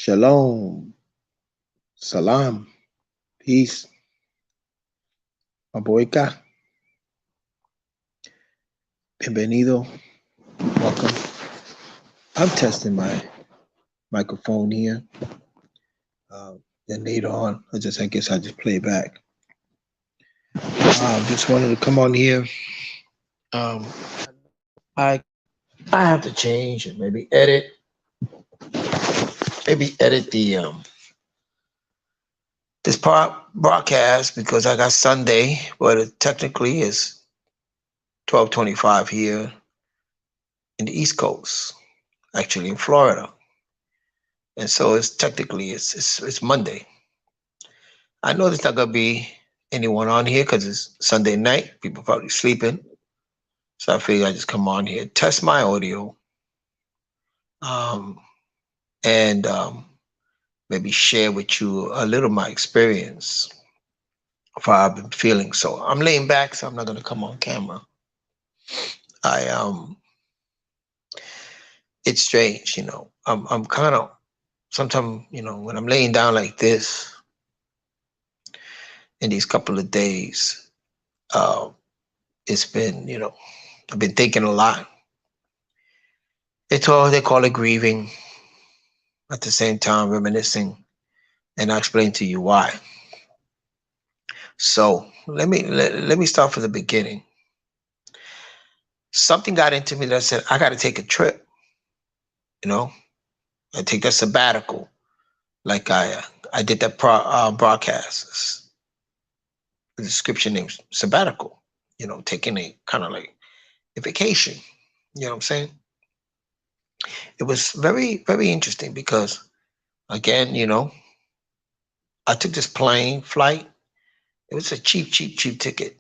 Shalom, salam, peace, maboika, bienvenido, welcome. I'm testing my microphone here. Then later on, I guess I just play back. Just wanted to come on here. Um, I I have to change and maybe edit the this part broadcast because I got Sunday, but it technically is 12:25 here in the East Coast, actually in Florida, and so it's technically it's Monday. I know there's not gonna be anyone on here because it's Sunday night. People probably sleeping, so I figured I just come on here, test my audio, um, and maybe share with you a little of my experience of how I've been feeling. So I'm laying back, so I'm not gonna come on camera. I It's strange, I'm kind of sometimes, when I'm laying down like this in these couple of days, uh, it's been, I've been thinking a lot. They call it grieving, at the same time reminiscing, and I'll explain to you why. So let me start from the beginning. Something got into me that said I got to take a trip. You know, I take that sabbatical, like I did that broadcast. The description named sabbatical. Taking a kind of like a vacation. You know what I'm saying? It was very very interesting because again, I took this plane flight. It was a cheap ticket.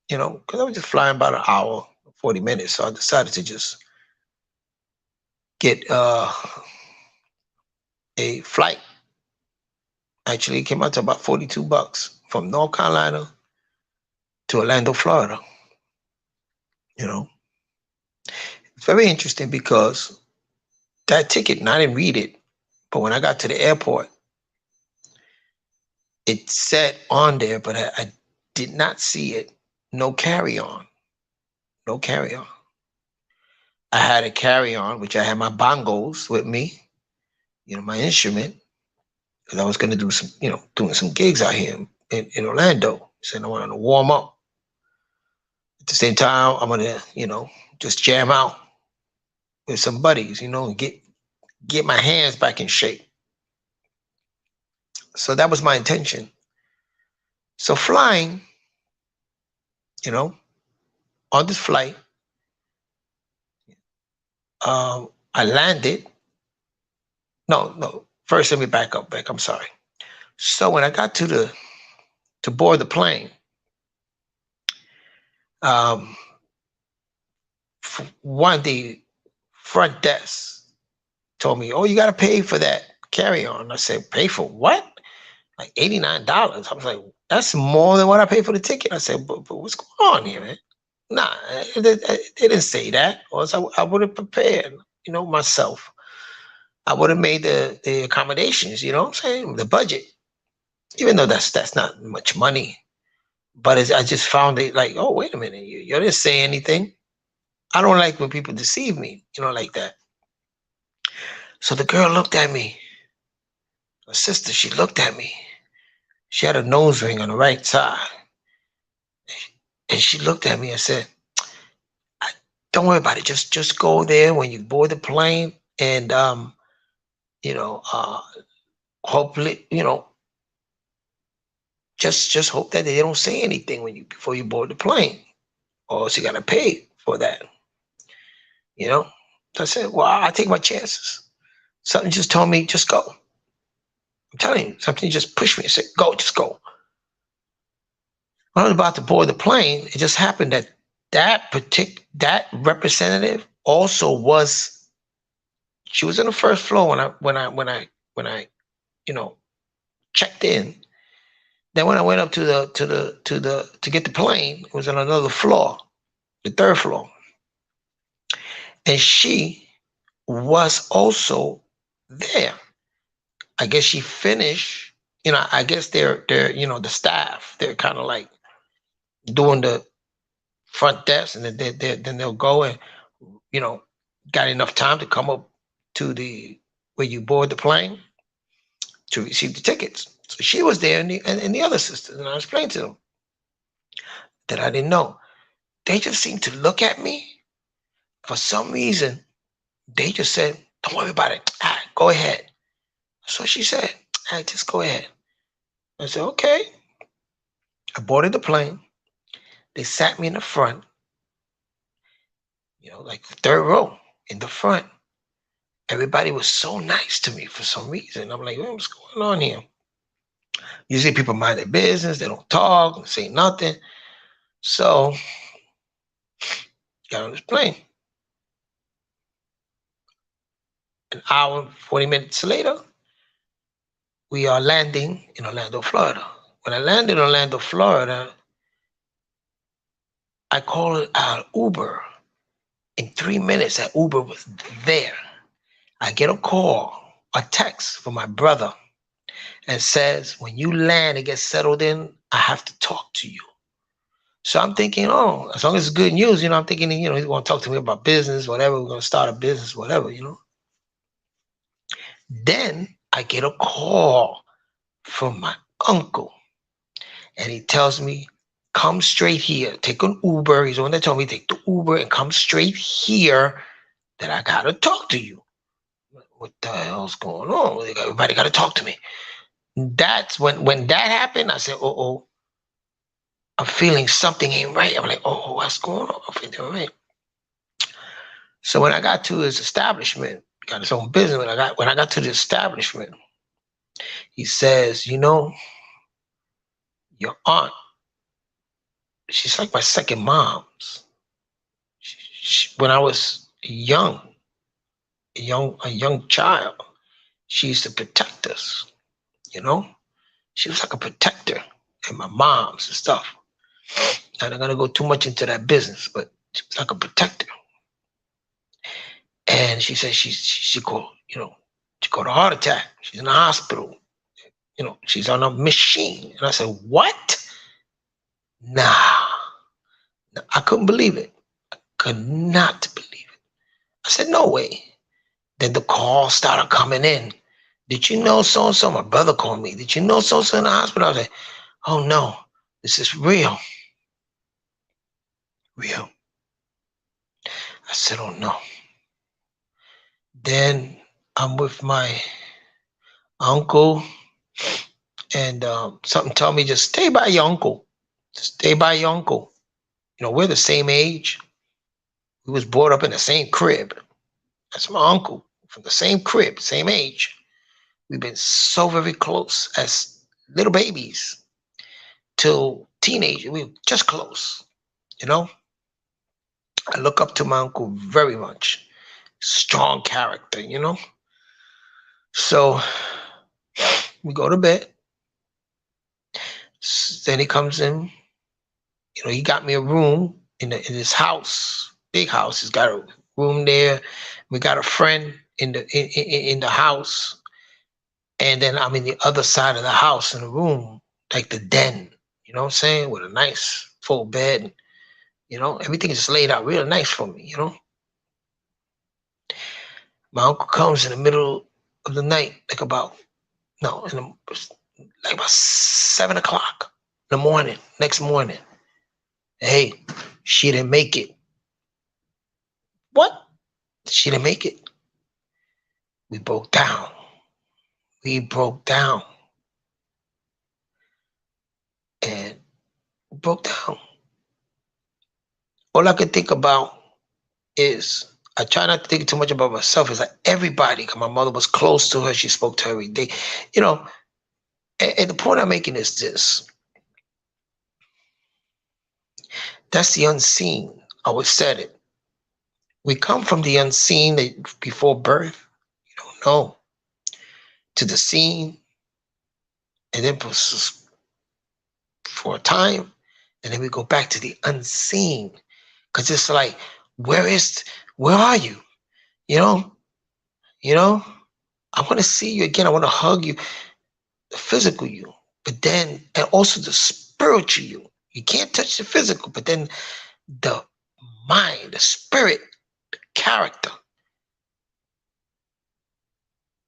Because I was just flying about an hour, 40 minutes. So I decided to just get a flight. Actually, it came out to about $42 from North Carolina to Orlando, Florida. You know, it's very interesting because that ticket, and I didn't read it, but when I got to the airport, it said on there, but I did not see it. No carry on. No carry on. I had a carry on, which I had my bongos with me, my instrument, because I was going to do some, doing some gigs out here in Orlando. So I wanted to warm up. At the same time, I'm going to, just jam out with some buddies, and get my hands back in shape. So that was my intention. So flying, you know, on this flight, I landed. No, no. First, let me back up. I'm sorry. So when I got to board the plane, um, one the front desk told me, "Oh, you got to pay for that carry on." I said, "Pay for what?" Like $89. I was like, "That's more than what I paid for the ticket." I said, "But what's going on here, man?" Nah, it didn't say that. Or else I would have prepared, myself. I would have made the accommodations. You know what I'm saying? The budget, even though that's not much money. But I just found it like, oh, wait a minute, you didn't say anything. I don't like when people deceive me, like that. So the girl looked at me. My sister, she looked at me. She had a nose ring on the right side. And she looked at me and said, don't worry about it. Just go there when you board the plane and you know, uh hopefully, just hope that they don't say anything when you before you board the plane. Or else you gotta pay for that. You know? So I said, well, I take my chances. Something just told me, just go. I'm telling you, something just pushed me and said, go, just go. When I was about to board the plane, it just happened that that representative also was. She was on the first floor when I you know checked in. Then when I went up to get the plane, it was on another floor, the third floor, and she was also there. I guess she finished. I guess they're the staff. They're kind of like doing the front desk, and then they'll go and you know got enough time to come up to the where you board the plane to receive the tickets. So she was there, and the other sisters, and I explained to them that I didn't know. They just seemed to look at me for some reason. They just said, "Don't worry about it. Go ahead." So she said, just go ahead." I said, "Okay." I boarded the plane. They sat me in the front, like the third row in the front. Everybody was so nice to me for some reason. I'm like, what's going on here? Usually people mind their business. They don't talk, say nothing. So got on this plane. An hour, 40 minutes later, we are landing in Orlando, Florida. When I landed in Orlando, Florida, I called Uber. In 3 minutes, that Uber was there. I get a call, a text from my brother, and says, when you land and get settled in, I have to talk to you. So I'm thinking, oh, as long as it's good news, I'm thinking, he's going to talk to me about business, whatever. We're going to start a business, whatever. Then I get a call from my uncle, and he tells me, come straight here. Take an Uber. He's the one that told me, take the Uber and come straight here that I got to talk to you. What the hell's going on? Everybody got to talk to me. That's when that happened. I said, oh, I'm feeling something ain't right. I'm like, oh, what's going on? I'm feeling right. So when I got to his establishment, got his own business. When I got to the establishment, he says, your aunt, she's like my second mom's. When I was a young child, she used to protect us. She was like a protector, and my mom's and stuff. I'm not gonna go too much into that business, but she was like a protector. And she said she caught a heart attack. She's in the hospital. She's on a machine. And I said, what? Nah. I couldn't believe it. Could not believe it. I said, no way. Then the calls started coming in. Did you know so and so? My brother called me. Did you know so and so in the hospital? I was like, oh no, this is real. Real. I said, oh no. Then I'm with my uncle, and something told me, just stay by your uncle. Stay by your uncle. We're the same age. We was brought up in the same crib. That's my uncle from the same crib, same age. We've been so very close as little babies till teenagers. We were just close. I look up to my uncle very much. Strong character. So we go to bed. Then he comes in. He got me a room in his house, big house. He's got a room there. We got a friend in the house, and then I'm in the other side of the house in a room, like the den. You know what I'm saying? With a nice full bed. Everything is just laid out real nice for me. My uncle comes in the middle of the night, like about 7 o'clock in the morning, next morning. Hey, she didn't make it. What? She didn't make it. We broke down. And broke down. All I could think about is, I try not to think too much about myself. Is like everybody, because my mother was close to her. She spoke to her every day. And the point I'm making is this. That's the unseen. I always said it. We come from the unseen before birth. You don't know. To the seen. And then for a time. And then we go back to the unseen. Because it's like, where are you? You know? I want to see you again. I want to hug you, the physical you, but then, and also the spiritual you. You can't touch the physical, but then the mind, the spirit, character.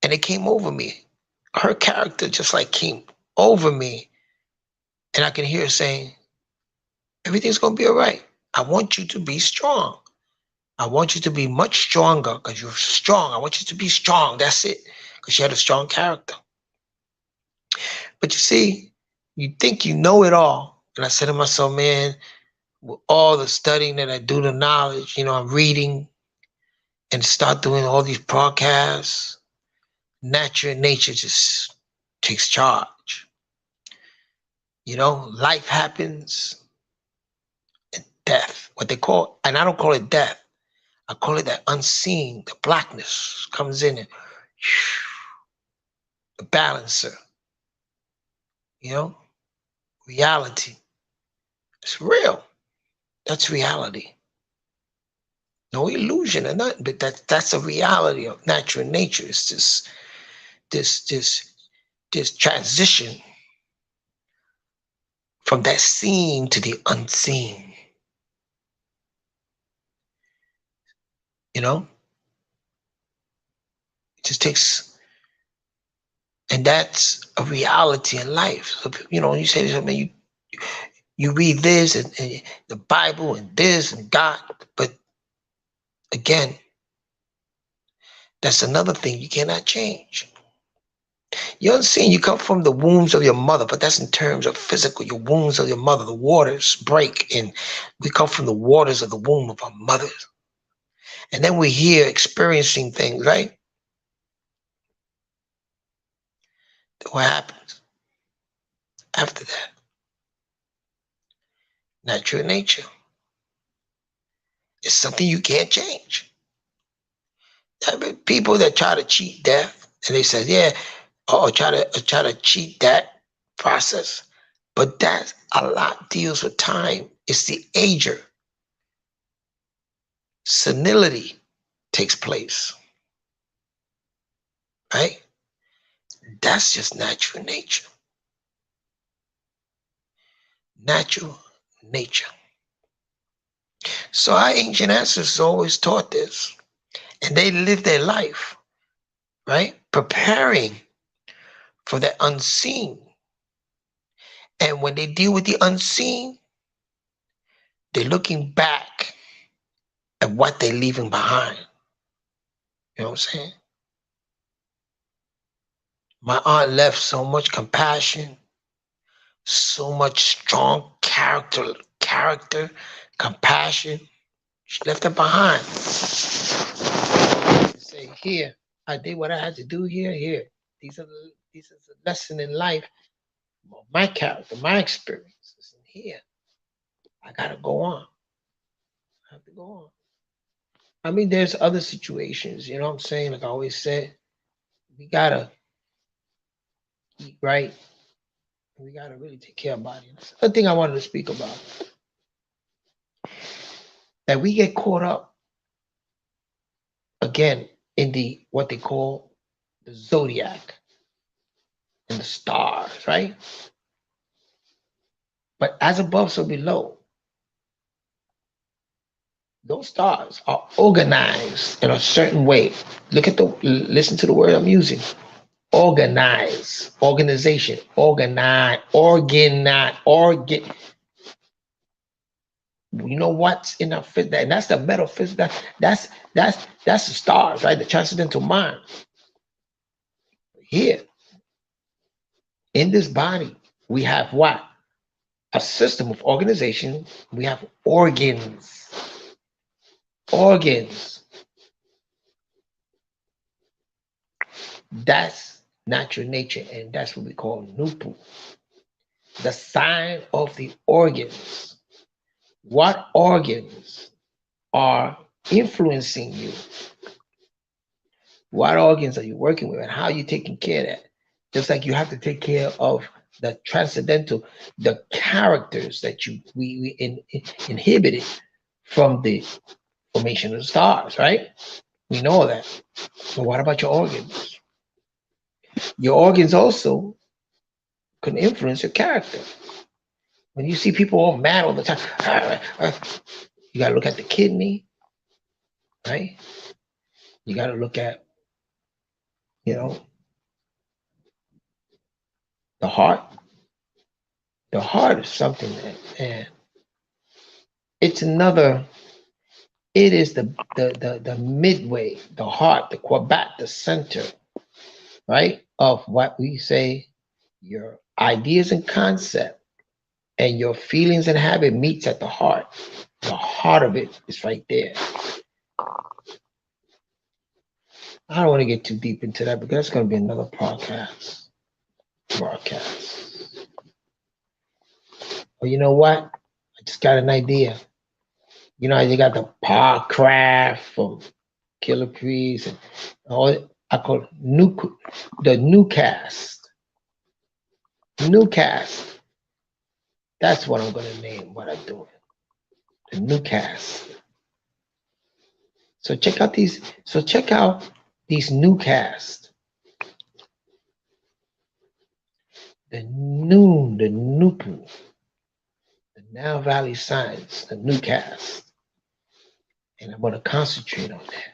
And it came over me. Her character just like came over me. And I can hear her saying, everything's going to be all right. I want you to be strong. I want you to be much stronger because you're strong. I want you to be strong. That's it. Because she had a strong character. But you see, you think you know it all. And I said to myself, man, with all the studying that I do, the knowledge, I'm reading and start doing all these podcasts. Nature and nature just takes charge. Life happens and death, what they call, and I don't call it death. I call it that unseen, the blackness comes in and the balancer, you know, reality. It's real. That's reality. No illusion or nothing, but that's a reality of natural nature. It's this this this transition from that seen to the unseen. You know, it just takes, and that's a reality in life. So you say to something, you read this and the Bible and this and God, but again, that's another thing you cannot change. You're unseen. You come from the wombs of your mother, but that's in terms of physical. Your wombs of your mother, the waters break, and we come from the waters of the womb of our mothers. And then we're here experiencing things, right? What happens after that? Natural nature. It's something you can't change. I mean, people that try to cheat death, and they say, yeah, try to cheat that process. But that a lot deals with time. It's the ager. Senility takes place, right? That's just natural nature. Natural nature. So our ancient ancestors always taught this, and they lived their life, right? Preparing for the unseen. And when they deal with the unseen, they're looking back at what they're leaving behind. You know what I'm saying? My aunt left so much compassion, so much strong character, compassion. She left it behind. Say, here, I did what I had to do here, here. These are the lesson in life. My character, my experience is in here. I gotta go on. I have to go on. I mean, there's other situations, you know what I'm saying? Like I always said, we gotta eat right. We gotta really take care of our body. That's the thing I wanted to speak about. That we get caught up again in the what they call the zodiac and the stars, right? But as above, so below. Those stars are organized in a certain way. Listen to the word I'm using. Organize, organization, organ. You know what's in our physical, and that's the metaphysical. That's the stars, right? The transcendental mind. Here in this body, we have what? A system of organization. We have organs. Organs. That's natural nature, and that's what we call nupu. The sign of the organs. What organs are influencing you? What organs are you working with, and how are you taking care of that? Just like you have to take care of the transcendental, the characters that we inhibited from the formation of the stars, right? We know that. But what about your organs? Your organs also can influence your character. When you see people all mad all the time, you got to look at the kidney, right? You got to look at, you know, the heart. The heart is something that, man, it's another, it is the midway, the heart, the quabat, the center, right? Of what we say your ideas and concept and your feelings and habit meets at the heart. The heart of it is right there. I don't want to get too deep into that because that's going to be another broadcast. But you know what? I just got an idea. You know, you got the Podcraft from Killer Priest and all. I call the new cast. New cast. That's what I'm gonna name what I'm doing. The new cast. So check out these. So check out these new cast. The Nupu, the Now Valley Science, the new cast, and I'm gonna concentrate on that.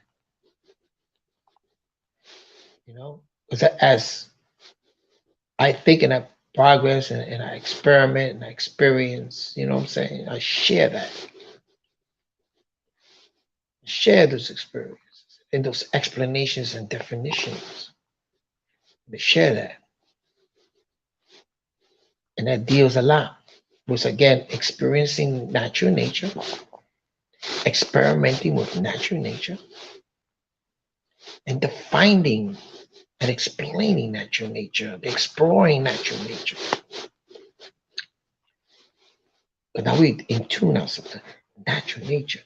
You know, because as I think and I progress and I experiment and I experience, you know what I'm saying? I share that. Share those experiences and those explanations and definitions. They share that. And that deals a lot with, again, experiencing natural nature, experimenting with natural nature, and defining and explaining natural nature, exploring natural nature. But now we in tune ourselves to natural nature.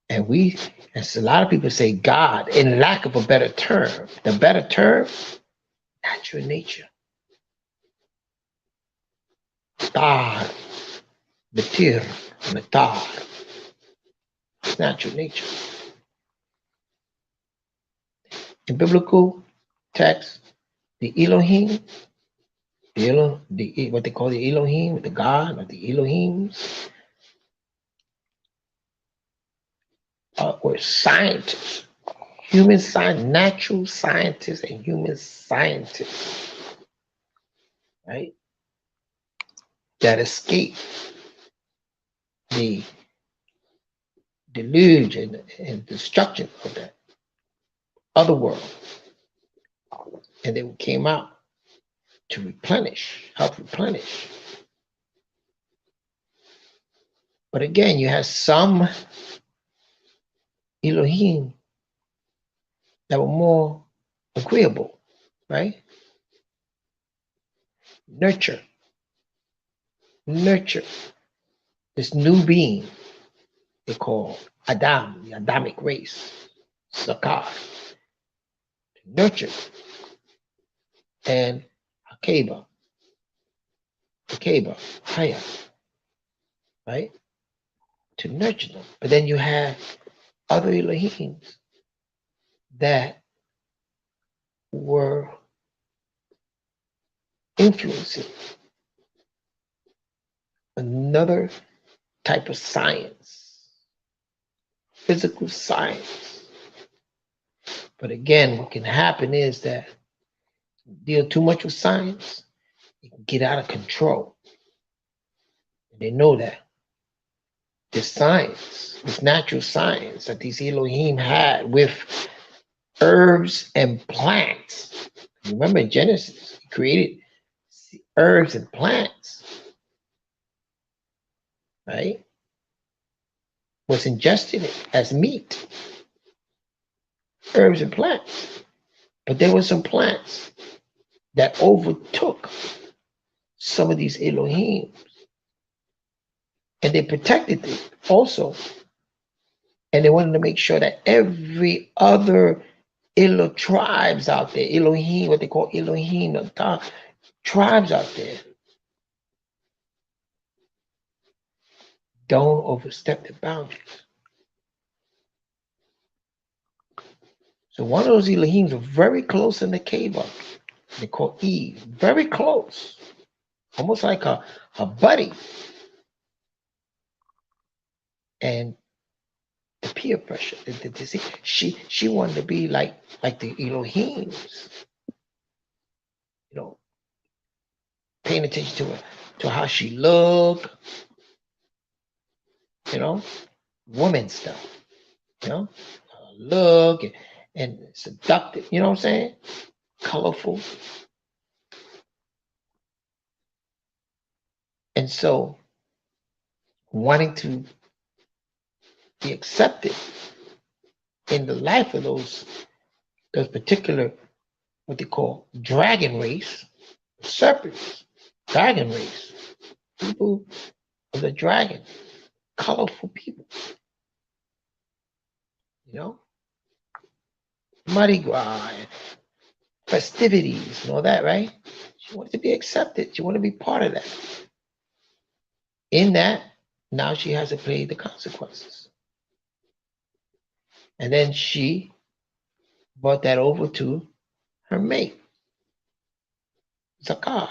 And we, as a lot of people say, God, in lack of a better term, the better term, natural nature. Tar, Matir, Matar, natural nature. In biblical text, the Elohim, what they call the Elohim, the God or the Elohims, were scientists, human science, natural scientists, and human scientists, right? That escaped the deluge and destruction of that other world, and they came out to help replenish. But again, you have some Elohim that were more agreeable, right? Nurture this new being they call Adam, the Adamic race, Sakar, nurture, and Akeba, Haya, right? To nurture them. But then you have other Elohims that were influencing another type of science, physical science. But again, what can happen is that you deal too much with science, it can get out of control. And they know that. This science, this natural science that these Elohim had with herbs and plants. Remember in Genesis, he created herbs and plants, right? Was ingested as meat, herbs and plants. But there were some plants that overtook some of these Elohim, and they protected it also. And they wanted to make sure that every other tribes out there, Elohim, what they call Elohim, tribes out there, don't overstep the boundaries. So one of those Elohims were very close in the cave up. They call Eve. Very close. Almost like a buddy. And the peer pressure. She wanted to be like the Elohims, paying attention to how she looked, woman stuff, look and seductive, you know what I'm saying? Colorful. And so wanting to be accepted in the life of those particular, what they call dragon race, serpents, dragon race, people of the dragon, colorful people, Mardi Gras, and festivities, and all that, right? She wanted to be accepted. She wanted to be part of that. In that, now she has to pay the consequences. And then she brought that over to her mate, Zakar.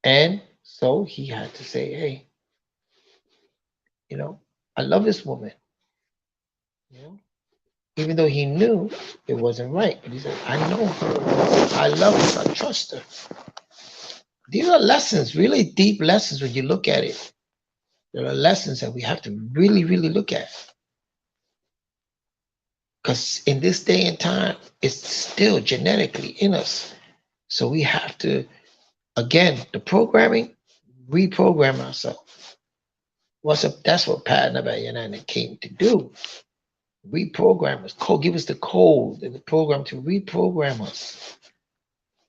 And so he had to say, hey, I love this woman. Even though he knew it wasn't right. But he said, I know her. I love her. I trust her. These are lessons, really deep lessons when you look at it. There are lessons that we have to really, really look at. Because in this day and time, it's still genetically in us. So we have to, again, the programming, reprogram ourselves. That's what Pat Nabayana came to do. Reprogram us, give us the code and the program to reprogram us.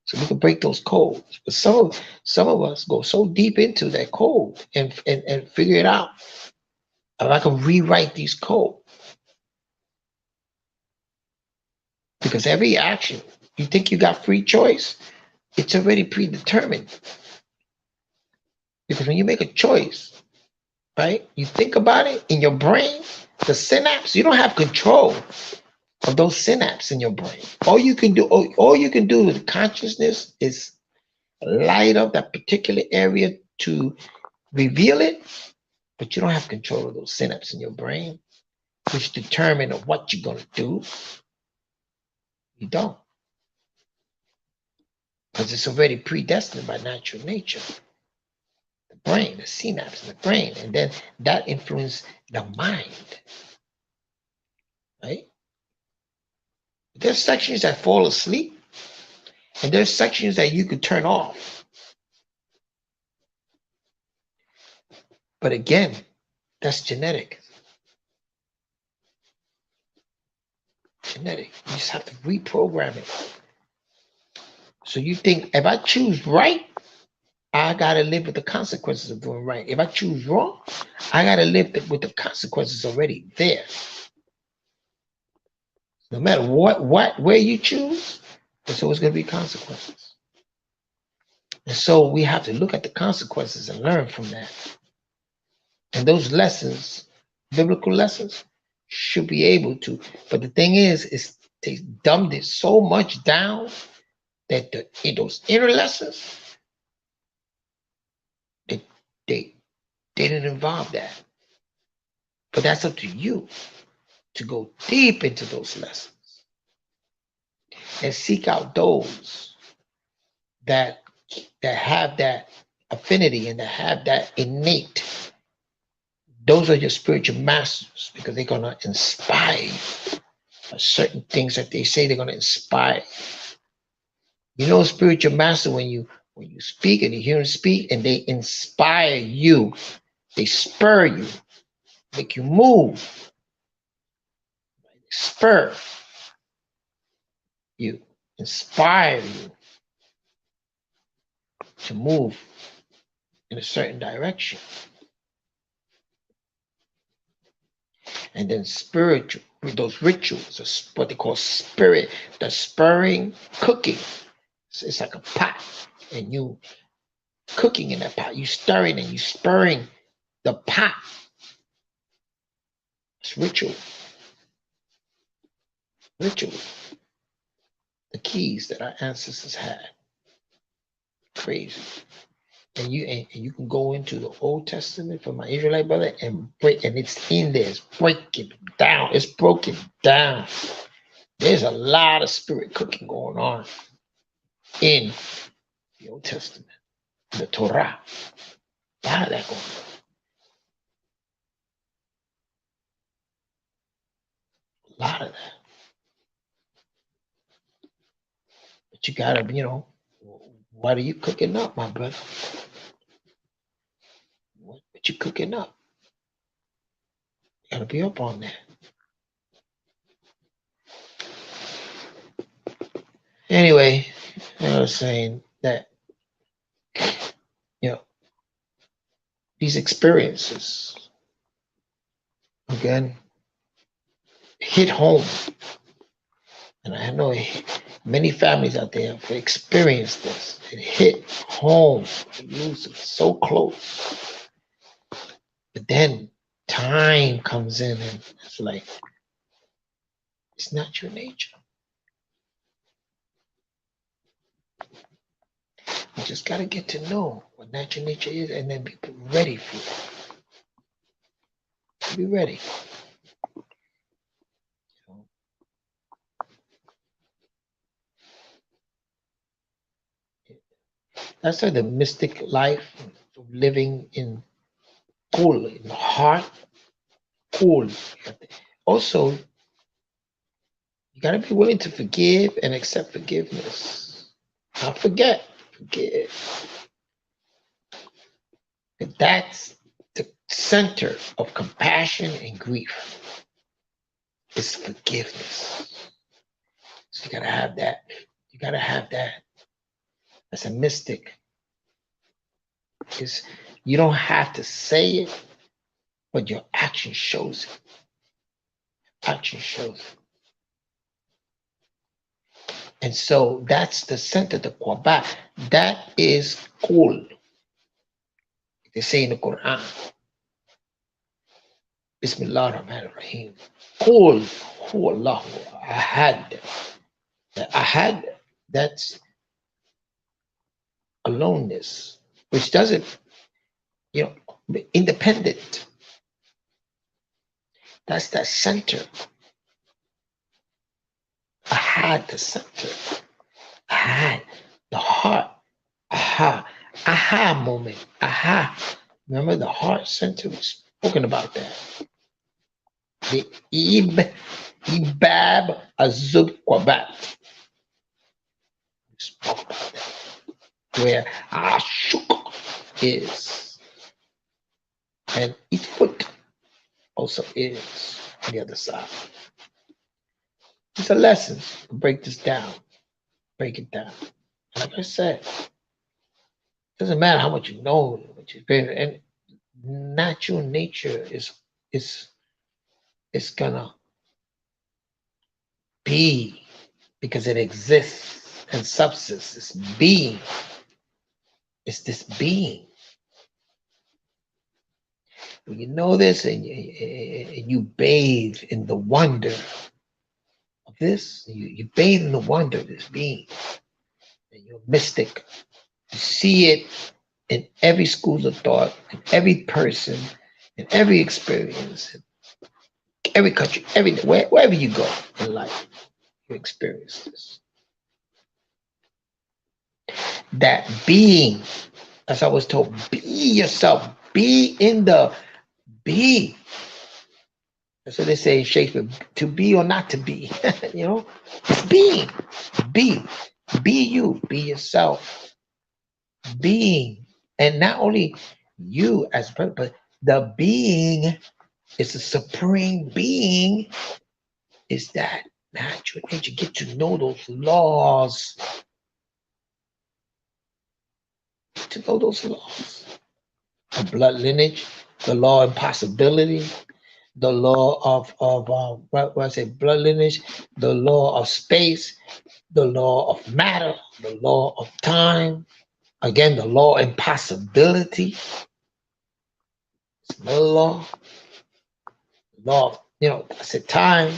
So we can break those codes. But some of us go so deep into that code and figure it out. I can rewrite these codes. Because every action, you think you got free choice, it's already predetermined. Because when you make a choice, right, you think about it in your brain, the synapse, you don't have control of those synapses in your brain. All you can do with consciousness is light up that particular area to reveal it, but you don't have control of those synapses in your brain, which determine what you're going to do. You don't. Because it's already predestined by natural nature. The brain, the synapse in the brain, and then that influences the mind. Right? There's sections that fall asleep, and there's sections that you could turn off. But again, that's genetic. Genetic. You just have to reprogram it. So you think, if I choose right, I got to live with the consequences of doing right. If I choose wrong, I got to live with the consequences already there. No matter where you choose, there's always going to be consequences. And so we have to look at the consequences and learn from that. And those lessons, biblical lessons, should be able to. But the thing is they dumbed it so much down that in those inner lessons, they didn't involve that. But that's up to you to go deep into those lessons and seek out those that have that affinity and that have that innate. Those are your spiritual masters, because they're going to inspire you. Certain things that they say, they're going to inspire. Spiritual master, when you speak and you hear them speak and they inspire you, they spur you, make you move, spur you, inspire you to move in a certain direction. And then spiritual, with those rituals, what they call spirit, the spurring, cooking. It's like a pot, and you cooking in that pot, you stirring and you spurring the pot. It's ritual. the keys that our ancestors had. Crazy. And you can go into the Old Testament for my Israelite brother and break, and it's in there. It's breaking down. It's broken down. There's a lot of spirit cooking going on in the Old Testament, the Torah. A lot of that going on. A lot of that. But you gotta, what are you cooking up, my brother? What you cooking up? You gotta be up on that. Anyway, I was saying that, you know, these experiences, again, hit home. And I know many families out there have experienced this. It hit home. It so close. But then time comes in and it's like, it's not your nature. You just got to get to know what natural nature is and then be ready for it. Be ready. That's like the mystic life of living in cool, in the heart, cool. Also, you got to be willing to forgive and accept forgiveness. Not forget, forgive. And that's the center of compassion and grief. Is forgiveness. So you gotta have that. You gotta have that. As a mystic, is you don't have to say it, but your action shows it. Action shows it. And so that's the center, the Quaba. That is cool. They say in the Quran, Bismillah ar-Rahman ar-Rahim. Qul huwa Allahu ahad. The ahad, that's aloneness, which doesn't, independent. That's that center. Ahad, the center. Ahad, the heart. Aha. Aha moment. Aha. Remember the heart center? We've spoken about that. The Ibab Azub Kwabat. We spoke about that. Where Ashuk is. And Itfut also is on the other side. It's a lesson to break this down. Break it down. Like I said, it doesn't matter how much you know, what you've been, and natural nature is gonna be because it exists and substance is being. It's this being. When you know this and you bathe in the wonder of this, you bathe in the wonder of this being, and you're mystic. You see it in every school of thought, in every person, in every experience, in every country, wherever you go in life, you experience this. That being, as I was told, be yourself, be in the be. That's what they say in Shakespeare, to be or not to be. It's being, be you, be yourself, being. And not only you as a person, but the being is the supreme being, is that natural nature. Get to know those laws. To know those laws. The blood lineage, the law of possibility, the law of what I say, blood lineage, the law of space, the law of matter, the law of time. Again, the law of impossibility. It's another law. Law of, I said time.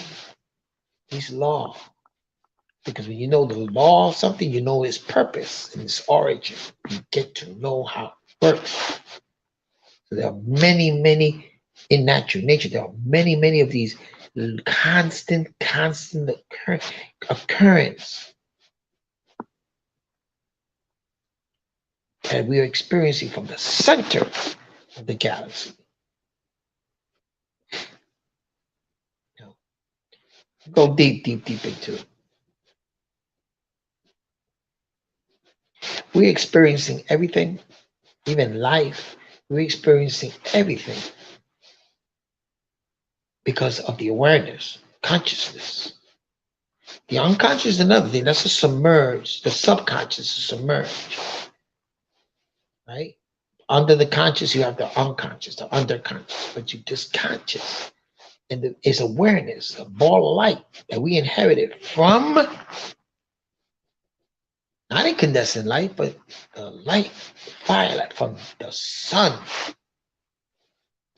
These laws. Because when you know the law of something, you know its purpose and its origin. You get to know how it works. So there are many, many in natural nature. There are many, many of these constant occurrence that we are experiencing from the center of the galaxy. You know, go deep, deep, deep into it. We're experiencing everything, even life. We're experiencing everything because of the awareness, consciousness. The unconscious is another thing. That's a submerge. The subconscious is submerged, right? Under the conscious, you have the unconscious, the underconscious, but you just conscious. And it's awareness, a ball of light that we inherited from not incandescent light, but the light, firelight from the sun.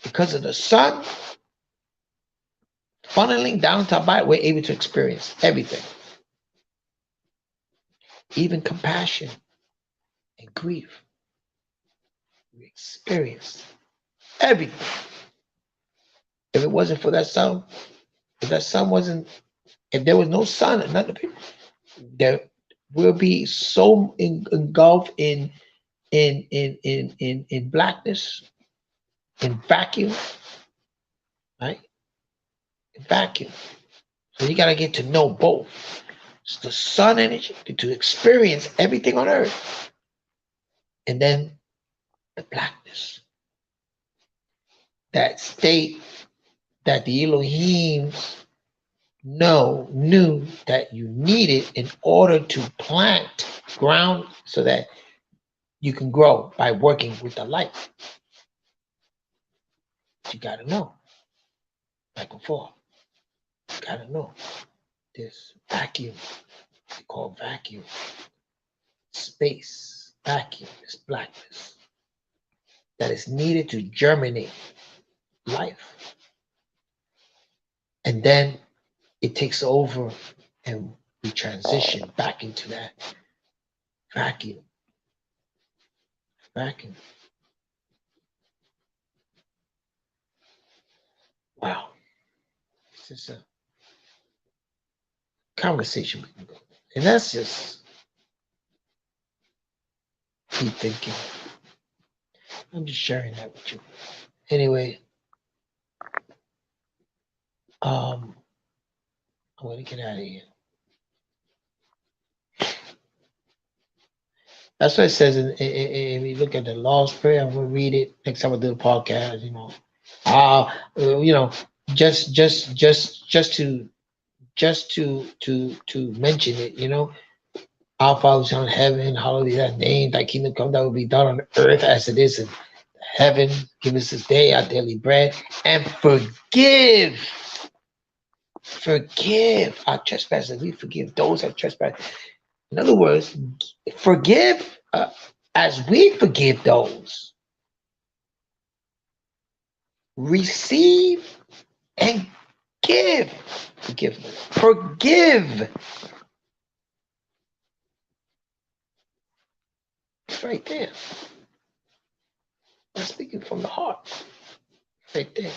Because of the sun funneling down to our body, we're able to experience everything, even compassion and grief. We experience everything. If it wasn't for that sun, if that sun wasn't, if there was no sun, and nothing, there will be so engulfed in blackness, in vacuum, right? In vacuum. So you got to get to know both. It's the sun energy to experience everything on earth, and then the blackness. That state that the Elohim knew that you needed in order to plant ground so that you can grow by working with the light. You got to know, like before, you got to know this vacuum, they call vacuum, space, vacuum, this blackness that is needed to germinate life. And then it takes over and we transition back into that vacuum. Vacuum. Wow. This is a conversation we can go. And that's just deep thinking. I'm just sharing that with you. Anyway, I'm gonna get out of here. That's what it says. If you look at the Lord's Prayer, I'm gonna read it next time I do the podcast. You know, just to mention it. You know, our Father who's in heaven, hallowed be thy name. Thy kingdom come. Thy will be done on earth as it is in heaven. Give us this day our daily bread, and forgive our trespasses. We forgive those that trespass. In other words, forgive as we forgive those. Receive and give forgiveness. Forgive. It's right there. I'm speaking from the heart. Right there.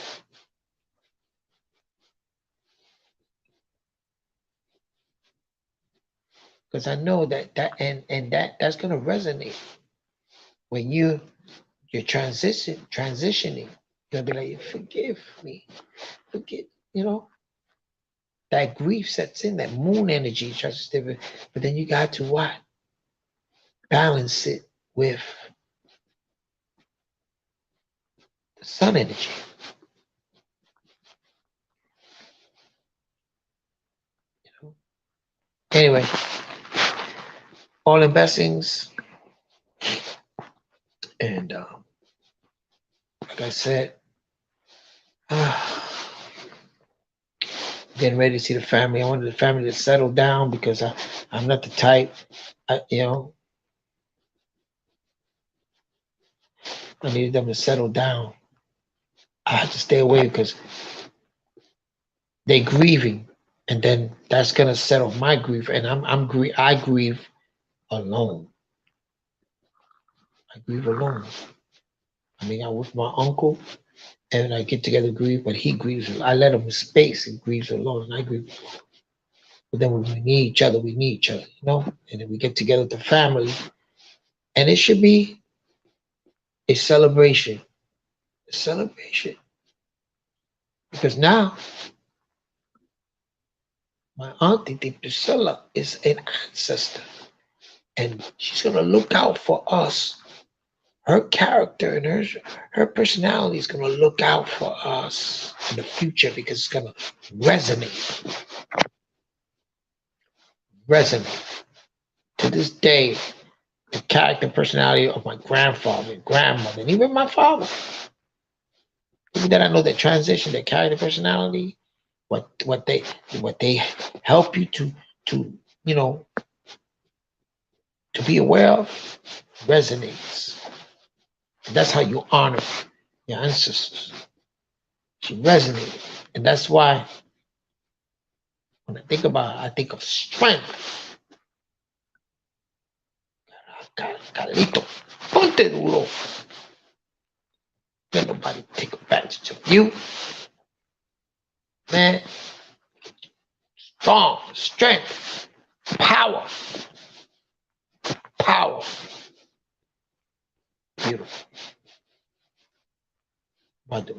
Because I know that's gonna resonate when you're transitioning. You'll be like, forgive me. Forgive, that grief sets in, that moon energy tries to stay, but then you got to what? Balance it with the sun energy. Anyway, all in blessings. And like I said, getting ready to see the family. I wanted the family to settle down because I'm not the type. I needed them to settle down. I had to stay away because they're grieving. And then that's gonna settle my grief, and I grieve alone. I grieve alone. I mean, I'm with my uncle, and I get together to grieve, but he grieves. I let him space and grieves alone, and I grieve. But then when we need each other, we need each other, you know. And then we get together with the family, and it should be a celebration, a celebration. Because now my auntie Priscilla is an ancestor, and she's gonna look out for us. Her character and her personality is gonna look out for us in the future because it's gonna resonate, resonate. To this day, the character and personality of my grandfather, grandmother, and even my father. Even that I know that transition, that character personality, what what they what they help you to you know to be aware of resonates. And that's how you honor your ancestors. She resonated. And that's why when I think about it, I think of strength. Carlito, ponte duro. Let nobody take advantage of you. Man, strong, strength, power, power. Beautiful. Mother.